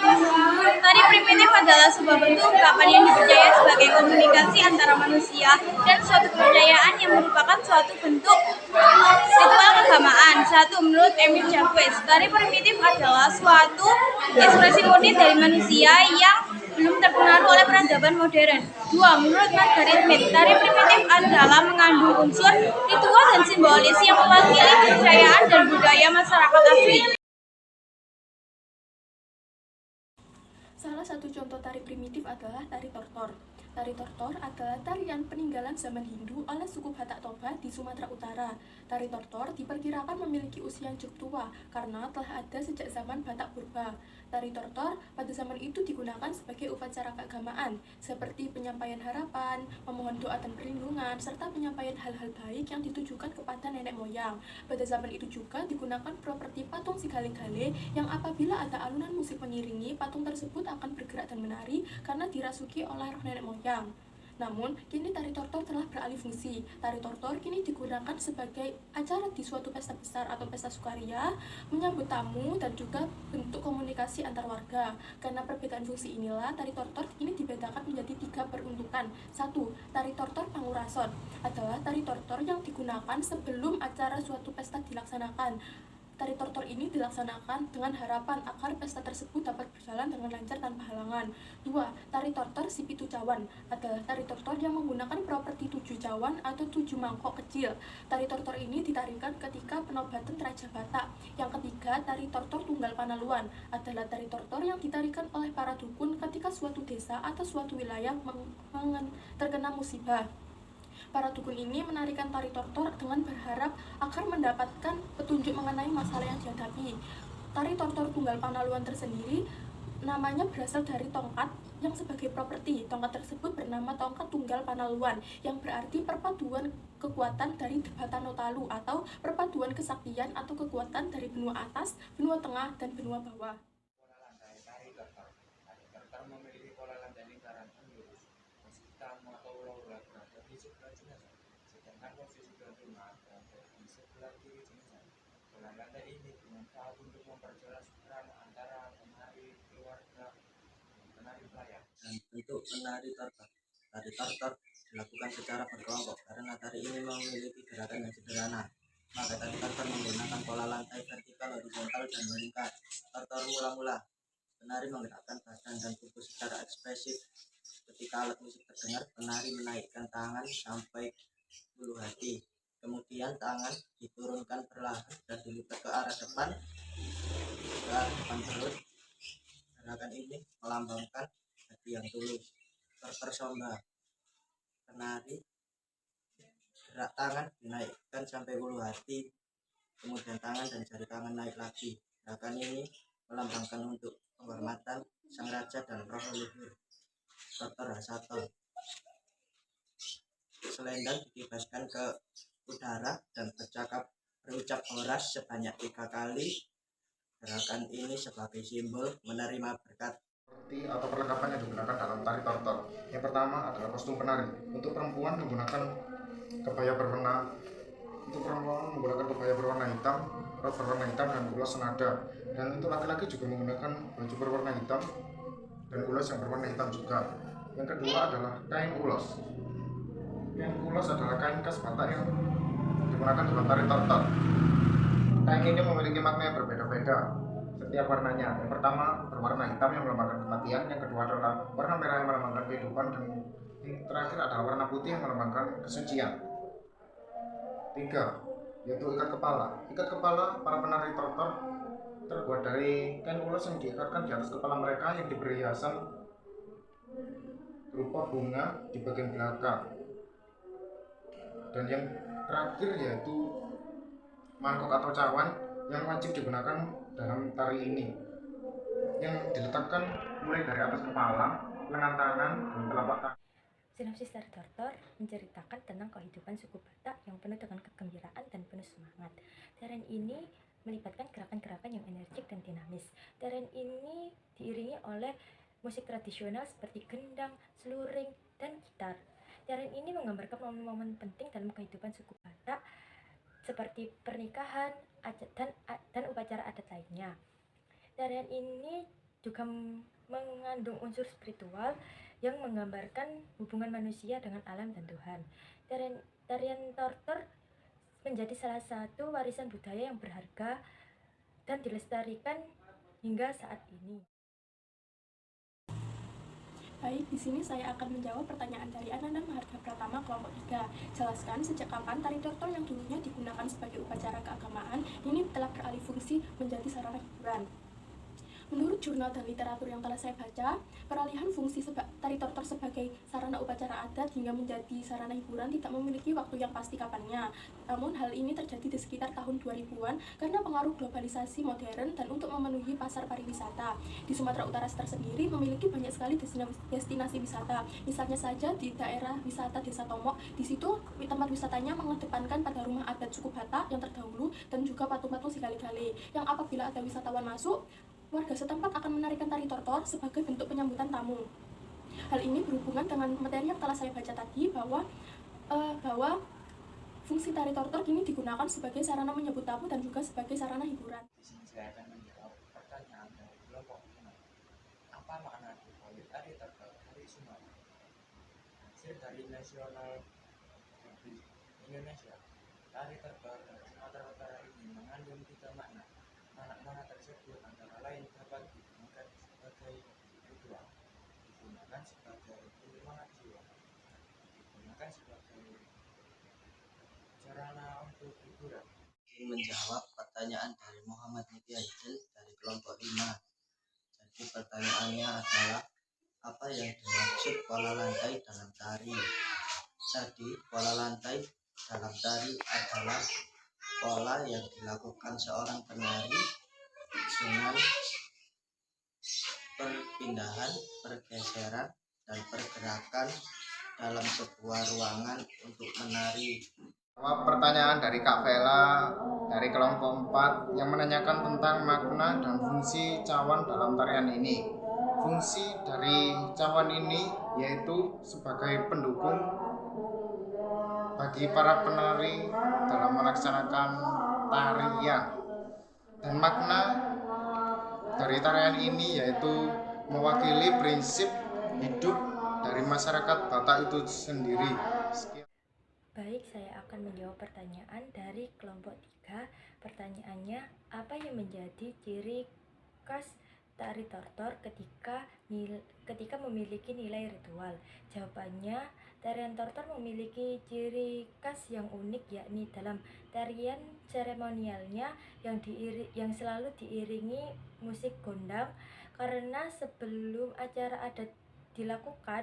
Tari primitif adalah sebuah bentuk ungkapan yang dipercaya sebagai komunikasi antara manusia dan suatu kepercayaan yang merupakan suatu bentuk ritual keagamaan. Satu, menurut Emil Jacques, tari primitif adalah suatu ekspresi murni dari manusia yang belum terpengaruh oleh peradaban modern. Dua, menurut Margaret Mead, tari primitif adalah mengandung unsur ritual dan simbolis yang mewakili kepercayaan dan budaya masyarakat asli. Salah satu contoh tari primitif adalah tari tortor. Tari tortor adalah tarian peninggalan zaman Hindu oleh suku Batak Toba di Sumatera Utara. Tari tortor diperkirakan memiliki usia yang cukup tua karena telah ada sejak zaman Batak Purba. Tari tortor pada zaman itu digunakan sebagai upacara keagamaan seperti penyampaian harapan, memohon doa dan perlindungan, serta penyampaian hal-hal baik yang ditujukan kepada nenek moyang. Pada zaman itu juga digunakan properti patung sigale-gale yang apabila ada alunan musik mengiringi, patung tersebut akan bergerak dan menari karena dirasuki oleh roh nenek moyang. Namun, kini tari tortor telah beralih fungsi. Tari tortor kini digunakan sebagai acara di suatu pesta besar atau pesta sukaria, menyambut tamu, dan juga bentuk komunikasi antar warga. Karena perbedaan fungsi inilah, tari tortor ini dibedakan menjadi 3 peruntukan. 1. Tari tortor pangurason adalah tari tortor yang digunakan sebelum acara suatu pesta dilaksanakan. Tari tortor ini dilaksanakan dengan harapan agar pesta tersebut dapat berjalan dengan lancar tanpa halangan. 2. Tari tortor si pitu cawan adalah tari tortor yang menggunakan properti 7 cawan atau 7 mangkok kecil. Tari tortor ini ditarikan ketika penobatan Raja Batak. Yang ketiga, tari tortor tunggal panaluan adalah tari tortor yang ditarikan oleh para dukun ketika suatu desa atau suatu wilayah terkena musibah. Para dukun ini menarikan tari tortor dengan berharap agar mendapatkan petunjuk mengenai masalah yang dihadapi. Tari tortor tunggal panaluan tersendiri namanya berasal dari tongkat yang sebagai properti. Tongkat tersebut bernama tongkat tunggal panaluan yang berarti perpaduan kekuatan dari Debatano Talu atau perpaduan kesaktian atau kekuatan dari benua atas, benua tengah, dan benua bawah. Memiliki pola lantai lingkaran lurus, posisi tamu atau ular berada di sebelah jenazah, sedangkan posisi gantungan berada di sebelah kiri jenazah. Pola lantai ini dimanfaatkan untuk memperjelas peran antara penari keluarga dan penari pelayan. Dan bentuk penari tortor. Tari tortor dilakukan secara berkelompok karena tari ini memiliki gerakan yang sederhana. Maka tari tortor menggunakan pola lantai vertikal, horizontal, dan melingkar. Tortor mula-mula. Penari menggerakkan badan dan tubuh secara ekspresif. Ketika alat musik terdengar, penari menaikkan tangan sampai bulu hati. Kemudian tangan diturunkan perlahan dan dilipat ke arah depan terus. Gerakan ini melambangkan hati yang tulus. Tersomba. Penari gerak tangan dinaikkan sampai bulu hati, kemudian tangan dan jari tangan naik lagi. Gerakan ini melambangkan untuk penghormatan sang raja dan roh leluhur. Tortor Hasaton. Selendang dikibaskan ke udara dan berucap horas sebanyak 3 kali. Gerakan ini sebagai simbol menerima berkat. Seperti atau perlengkapan yang digunakan dalam tari tortor. Yang pertama adalah kostum penari. Untuk perempuan menggunakan kebaya berwarna hitam, rok berwarna hitam dan ulos senada. Dan untuk laki-laki juga menggunakan baju berwarna hitam dan ulos yang berwarna hitam juga. Yang kedua adalah kain ulos. Kain ulos adalah kain khas Batak yang digunakan dalam tari tortor. Kain ini memiliki makna yang berbeda-beda setiap warnanya. Yang pertama berwarna hitam yang melambangkan kematian, yang kedua adalah warna merah yang melambangkan kehidupan, dan yang terakhir adalah warna putih yang melambangkan kesucian. 3. Yaitu ikat kepala. Ikat kepala para penari tortor terbuat dari kain ulos yang diikatkan di atas kepala mereka yang diberi hiasan berupa bunga di bagian belakang. Dan yang terakhir yaitu mangkok atau cawan yang wajib digunakan dalam tari ini, yang diletakkan mulai dari atas kepala, lengan tangan, dan telapak tangan. Sinopsis tari tortor menceritakan tentang kehidupan suku Batak yang penuh dengan kegembiraan dan penuh semangat. Tarian ini melibatkan gerakan-gerakan yang energik dan dinamis. Tarian ini diiringi oleh musik tradisional seperti gendang, seluring, dan gitar. Tarian ini menggambarkan momen-momen penting dalam kehidupan suku Batak seperti pernikahan dan upacara adat lainnya. Tarian ini juga mengandung unsur spiritual yang menggambarkan hubungan manusia dengan alam dan Tuhan. Tarian tortor menjadi salah satu warisan budaya yang berharga dan dilestarikan hingga saat ini. Baik, di sini saya akan menjawab pertanyaan dari Ananda Maharga Pratama kelompok 3. Jelaskan sejak kapan tari tortor yang dulunya digunakan sebagai upacara keagamaan ini telah beralih fungsi menjadi sarana hiburan. Menurut jurnal dan literatur yang telah saya baca, peralihan fungsi tari tortor sebagai sarana upacara adat hingga menjadi sarana hiburan tidak memiliki waktu yang pasti kapannya. Namun hal ini terjadi di sekitar tahun 2000-an karena pengaruh globalisasi modern dan untuk memenuhi pasar pariwisata. Di Sumatera Utara tersendiri memiliki banyak sekali destinasi wisata. Misalnya saja di daerah wisata Desa Tomok, di situ tempat wisatanya mengedepankan pada rumah adat suku Batak yang terdahulu dan juga patung-patung Sigale-gale, yang apabila ada wisatawan masuk, warga setempat akan menarikan tari tortor sebagai bentuk penyambutan tamu. Hal ini berhubungan dengan materi yang telah saya baca tadi bahwa fungsi tari tortor kini digunakan sebagai sarana menyambut tamu dan juga sebagai sarana hiburan. Di sini saya akan menjawab pertanyaan dari kelompok 5. Apa makna dibalik tari tortor hari Sumatera? Hasil dari Nasional Republik Indonesia, tari tortor dari Sumatera Utara ini mengandung 3 makna. Makna tersebut antara lain dapat digunakan sebagai ritual, digunakan sebagai penyemangat jiwa, digunakan sebagai sarana untuk hiburan. Ingin menjawab pertanyaan dari Muhammad Niti Aidil dari kelompok 5. Jadi pertanyaannya adalah apa yang dimaksud pola lantai dalam tari? Jadi pola lantai dalam tari adalah pola yang dilakukan seorang penari dengan perpindahan, pergeseran, dan pergerakan dalam sebuah ruangan untuk menari. Pertanyaan dari Kak Vela dari kelompok 4 yang menanyakan tentang makna dan fungsi cawan dalam tarian ini. Fungsi dari cawan ini yaitu sebagai pendukung bagi para penari dalam melaksanakan tarian. Dan makna dari tarian ini yaitu mewakili prinsip hidup dari masyarakat Batak itu sendiri. Baik, saya akan menjawab pertanyaan dari kelompok 3. Pertanyaannya, apa yang menjadi ciri khas tari tortor ketika memiliki nilai ritual? Jawabannya, tarian tortor memiliki ciri khas yang unik, yakni dalam tarian seremonialnya yang selalu diiringi musik gondang, karena sebelum acara adat dilakukan